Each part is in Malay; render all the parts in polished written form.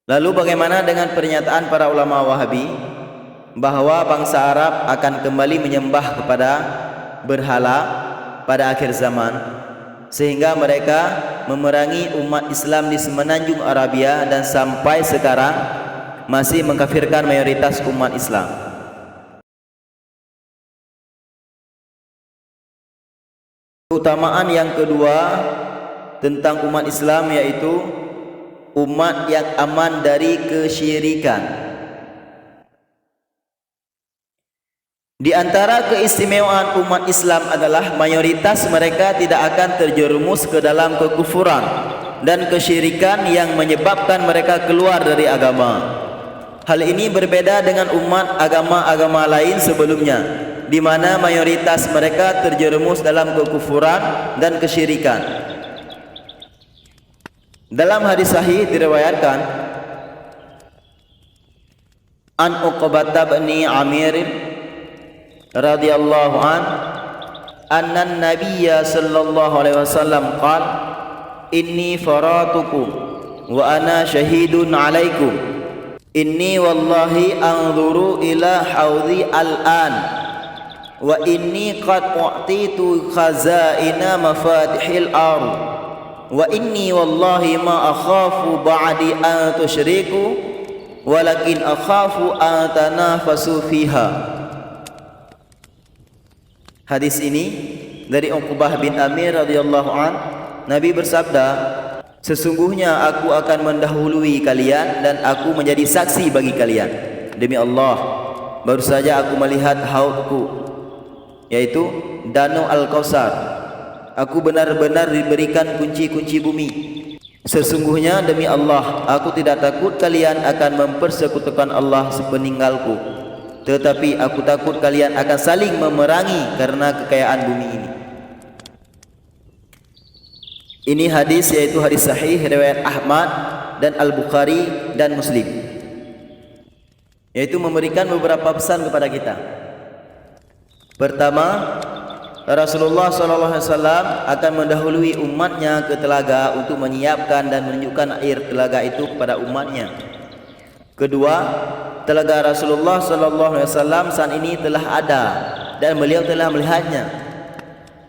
Lalu bagaimana dengan pernyataan para ulama Wahabi bahwa bangsa Arab akan kembali menyembah kepada berhala pada akhir zaman, sehingga mereka memerangi umat Islam di semenanjung Arabia dan sampai sekarang masih mengkafirkan mayoritas umat Islam. Keutamaan yang kedua tentang umat Islam yaitu umat yang aman dari kesyirikan. Di antara keistimewaan umat Islam adalah mayoritas mereka tidak akan terjerumus ke dalam kekufuran dan kesyirikan yang menyebabkan mereka keluar dari agama. Hal ini berbeda dengan umat agama-agama lain sebelumnya, di mana mayoritas mereka terjerumus dalam kekufuran dan kesyirikan. Dalam hadis sahih diriwayatkan an Uqbah bin Amir radhiyallahu anna an-nabiyya sallallahu alaihi wasallam qala inni faratukum wa ana syahidun alaikum inni wallahi anzuru ila haudhi al-an wa inni qad u'titu khazaina mafatihil ardh wa inni wallahi ma akhafu ba'di an tusyriku walakin akhafu an tanafasu fiha. Hadis ini dari Uqbah bin Amir radhiyallahu an, Nabi bersabda, sesungguhnya aku akan mendahului kalian dan aku menjadi saksi bagi kalian. Demi Allah, baru saja aku melihat haudku, yaitu Danau Al-Kautsar. Aku benar-benar diberikan kunci-kunci bumi. Sesungguhnya demi Allah, aku tidak takut kalian akan mempersekutukan Allah sepeninggalku, tetapi aku takut kalian akan saling memerangi karena kekayaan bumi ini. Ini hadis yaitu hadis sahih riwayat Ahmad dan Al-Bukhari dan Muslim, yaitu memberikan beberapa pesan kepada kita. Pertama, Rasulullah SAW akan mendahului umatnya ke telaga untuk menyiapkan dan menunjukkan air telaga itu kepada umatnya. Kedua, telaga Rasulullah SAW saat ini telah ada dan beliau telah melihatnya.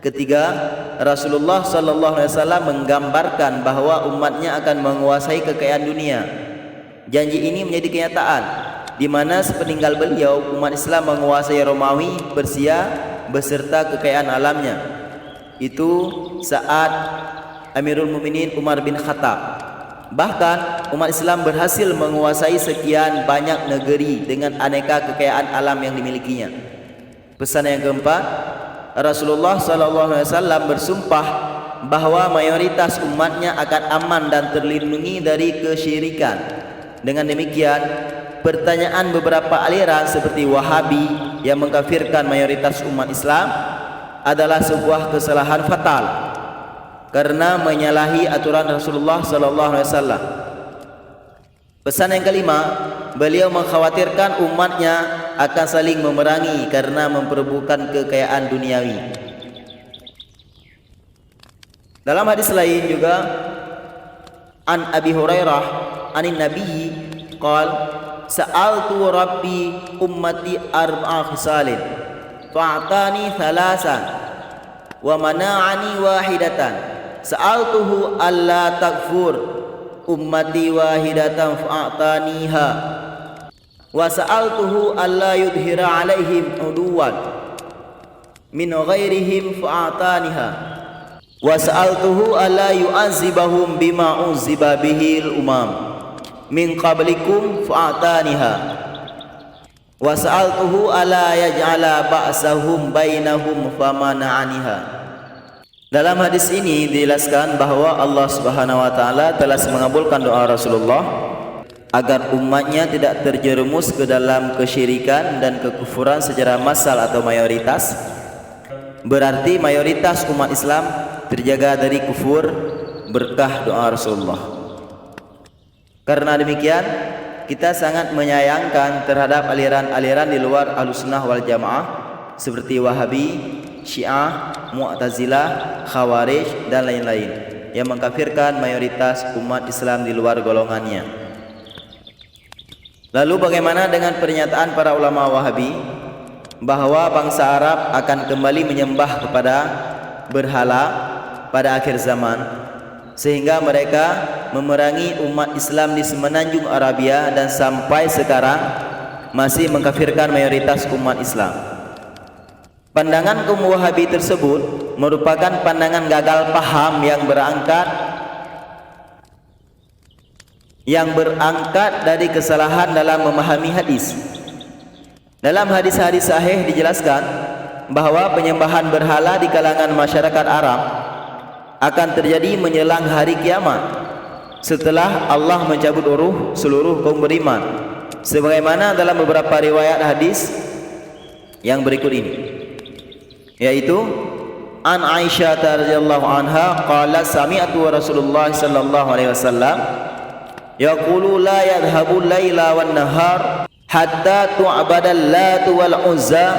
Ketiga, Rasulullah SAW menggambarkan bahwa umatnya akan menguasai kekayaan dunia. Janji ini menjadi kenyataan, di mana sepeninggal beliau umat Islam menguasai Romawi, Persia beserta kekayaan alamnya. Itu saat Amirul Mukminin Umar bin Khattab. Bahkan umat Islam berhasil menguasai sekian banyak negeri dengan aneka kekayaan alam yang dimilikinya. Pesan yang keempat, Rasulullah SAW bersumpah bahwa mayoritas umatnya akan aman dan terlindungi dari kesyirikan. Dengan demikian, pertanyaan beberapa aliran seperti Wahabi yang mengkafirkan mayoritas umat Islam adalah sebuah kesalahan fatal karena menyalahi aturan Rasulullah SAW. Pesan yang kelima, beliau mengkhawatirkan umatnya akan saling memerangi karena memperebutkan kekayaan duniawi. Dalam hadis lain juga an Abi Hurairah anin Nabi qala sa'altu rabbi ummati arba'a khisalin fa'atani thalasan wa mana'ani wahidatan sa'altuhu alla takfur ummati wahidatan fa'ataniha wa sa'altuhu alla yudhira alaihim uduwan min ghairihim fa'ataniha wa sa'altuhu alla yu'azibahum bima uziba bihil umam min qablikum fa'ataniha wa sa'altuhu ala yaj'ala ba'sahum bainahum famana'aniha. Dalam hadis ini dijelaskan bahwa Allah Subhanahu wa taala telah mengabulkan doa Rasulullah agar umatnya tidak terjerumus ke dalam kesyirikan dan kekufuran secara massal atau mayoritas. Berarti mayoritas umat Islam terjaga dari kufur berkah doa Rasulullah. Karena demikian, kita sangat menyayangkan terhadap aliran-aliran di luar Ahlussunnah wal Jamaah seperti Wahabi, Syiah, Mu'tazilah, Khawarij dan lain-lain yang mengkafirkan mayoritas umat Islam di luar golongannya. Lalu bagaimana dengan pernyataan para ulama Wahabi bahwa bangsa Arab akan kembali menyembah kepada berhala pada akhir zaman, sehingga mereka memerangi umat Islam di semenanjung Arabia dan sampai sekarang masih mengkafirkan mayoritas umat Islam. Pandangan kaum Wahabi tersebut merupakan pandangan gagal paham yang berangkat dari kesalahan dalam memahami hadis. Dalam hadis-hadis sahih dijelaskan bahwa penyembahan berhala di kalangan masyarakat Arab akan terjadi menjelang hari kiamat setelah Allah mencabut ruh seluruh kaum beriman, sebagaimana dalam beberapa riwayat hadis yang berikut ini, yaitu an Aisyah radhiyallahu anha qalat sami'tu Rasulullah sallallahu alaihi wasallam yaqulu la yadhhabul laila wan nahar hatta tu'badal lat wal uzza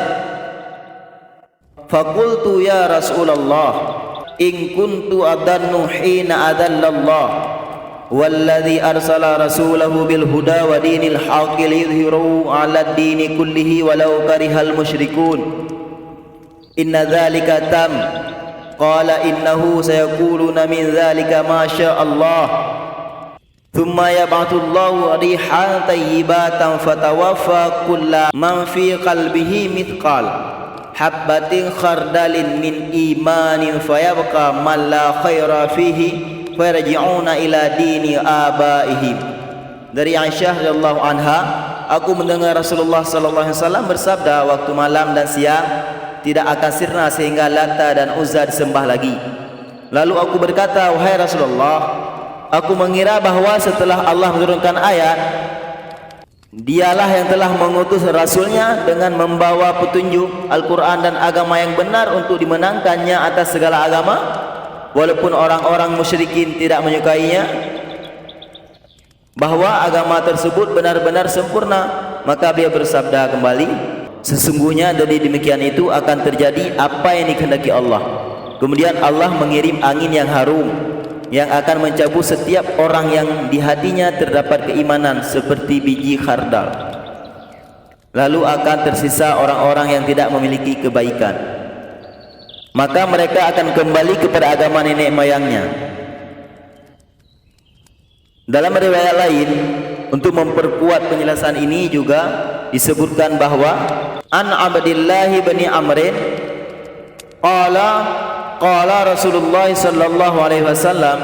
faqultu ya Rasulullah in kuntu adannu hina adallallah walladhi arsala rasulahu bil huda wa dinil haqqi liyudhhirahu 'ala ad-dini kullihi walau karihal musyrikun inna dhalika tam qala innahu sayaquluna min dhalika ma syaa Allah thumma yab'atullahu rihan tayyibatan fatawaffa kulla man fi qalbihi mithqal habbatin khardalin min imanin fayabqa man la khaira fihi farji'una ila dini abaihim. Dari Aisyah radhiyallahu anha, aku mendengar Rasulullah sallallahu alaihi wasallam bersabda, waktu malam dan siang tidak akan sirna sehingga Lata dan Uzza disembah lagi. Lalu aku berkata, wahai Rasulullah, aku mengira bahwa setelah Allah menurunkan ayat, Dialah yang telah mengutus Rasulnya dengan membawa petunjuk Al-Quran dan agama yang benar untuk dimenangkannya atas segala agama, walaupun orang-orang musyrikin tidak menyukainya, bahwa agama tersebut benar-benar sempurna. Maka beliau bersabda kembali, sesungguhnya dari demikian itu akan terjadi apa yang dikehendaki Allah. Kemudian Allah mengirim angin yang harum yang akan mencabut setiap orang yang di hatinya terdapat keimanan seperti biji khardal. Lalu akan tersisa orang-orang yang tidak memiliki kebaikan. Maka mereka akan kembali kepada agama nenek moyangnya. Dalam riwayat lain, untuk memperkuat penjelasan ini juga disebutkan bahwa an Abdillah bin Amrin qala Rasulullah sallallahu alaihi wasallam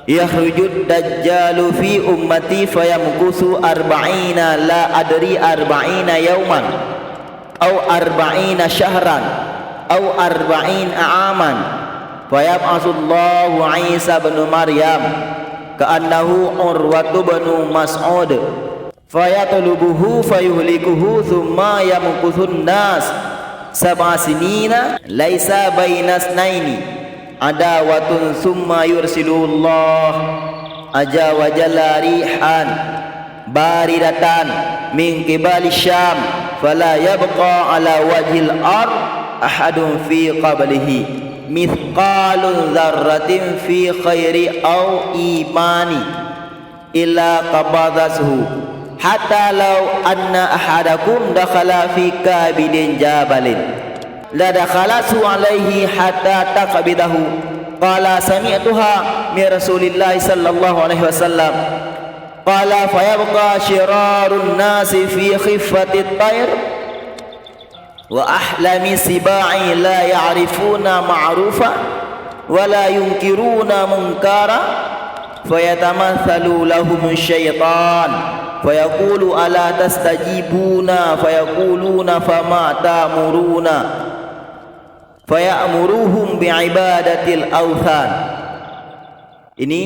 yakhrujud dajjalu fi ummati fayamkusu arba'ina la adri arba'ina yawman aw arba'ina syahran aw arba'in a'aman fayab'asullahu Isa bin Maryam ka'annahu Urwatu bin Mas'ud fayatlubuhu fayuhlikuhu thumma yamkuthun nas sab'a sinina laisa bainasnaini adawatun summa yursilullah aja wa jalla rihan baridatan min qibali syam fala yabqa ala wajhil ard ahadun fi qablihi mithqalun dzarratin fi khairi aw imani illa qabadasuhu hatta law anna ahadakum dakhala fi kabidin jabalin la dakhalasu alaihi hatta taqbidahu qala sami'tuha min Rasulillah sallallahu alaihi wasallam qala fayabqa shirarun nasi fi khiffati at-tayr wa ahlami sibai la ya'rifuna ma'rufa wa la yunkiruna munkara fayatamathalu lahum syaitan fayaqulu ala tastajibuna fayaquluna fama ta'muruna fayamuruhum bi'ibadatil awthan. Ini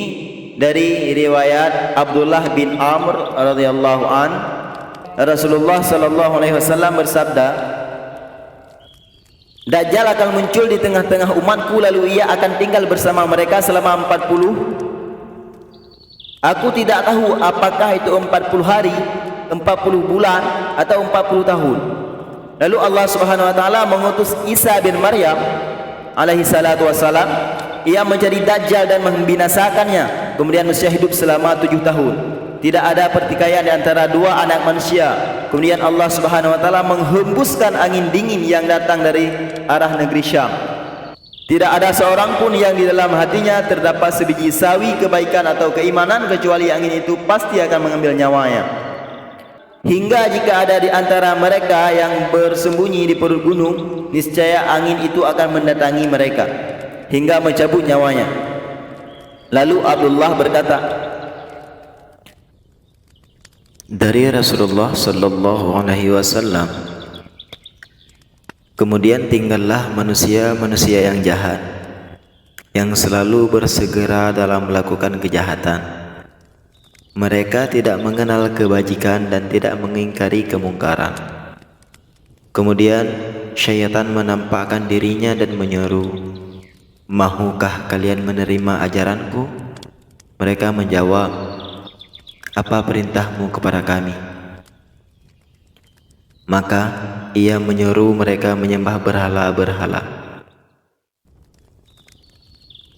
dari riwayat Abdullah bin Amr radhiyallahu an, Rasulullah sallallahu alaihi wasallam bersabda, Dajjal akan muncul di tengah-tengah umatku, lalu ia akan tinggal bersama mereka selama 40. Aku tidak tahu apakah itu 40 hari, 40 bulan atau 40 tahun. Lalu Allah Subhanahu wa taala mengutus Isa bin Maryam alaihi salatu wassalam. Ia menjadi dajjal dan membinasakannya. Kemudian Mesias hidup selama 7 tahun. tidak ada pertikaian di antara dua anak manusia. Kemudian Allah Subhanahu wa taala menghembuskan angin dingin yang datang dari arah negeri Syam. Tidak ada seorang pun yang di dalam hatinya terdapat sebiji sawi kebaikan atau keimanan, kecuali angin itu pasti akan mengambil nyawanya. Hingga jika ada di antara mereka yang bersembunyi di perut gunung, niscaya angin itu akan mendatangi mereka hingga mencabut nyawanya. Lalu Abdullah berkata, dari Rasulullah sallallahu alaihi wasallam, kemudian tinggallah manusia-manusia yang jahat, yang selalu bersegera dalam melakukan kejahatan. Mereka tidak mengenal kebajikan dan tidak mengingkari kemungkaran. Kemudian syaitan menampakkan dirinya dan menyeru, "Mahukah kalian menerima ajaranku?" Mereka menjawab, "Apa perintahmu kepada kami?" Maka ia menyuruh mereka menyembah berhala-berhala.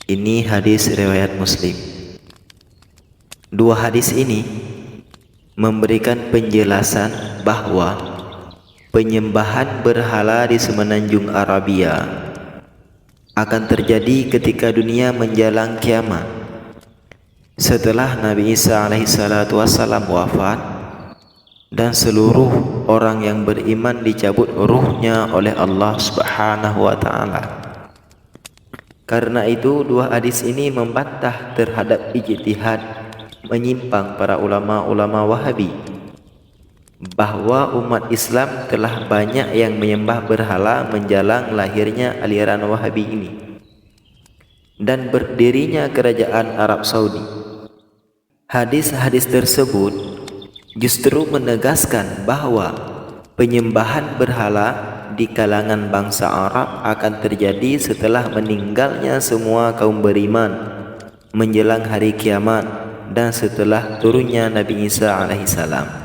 Ini hadis riwayat Muslim. Dua hadis ini memberikan penjelasan bahwa penyembahan berhala di semenanjung Arabia akan terjadi ketika dunia menjelang kiamat, setelah Nabi Isa alaihissalatu wassalam wafat dan seluruh orang yang beriman dicabut ruhnya oleh Allah Subhanahu wa taala. Karena itu dua hadis ini membantah terhadap ijtihad menyimpang para ulama-ulama Wahabi bahwa umat Islam telah banyak yang menyembah berhala menjelang lahirnya aliran Wahabi ini dan berdirinya kerajaan Arab Saudi. Hadis-hadis tersebut justru menegaskan bahwa penyembahan berhala di kalangan bangsa Arab akan terjadi setelah meninggalnya semua kaum beriman menjelang hari kiamat dan setelah turunnya Nabi Isa alaihissalam.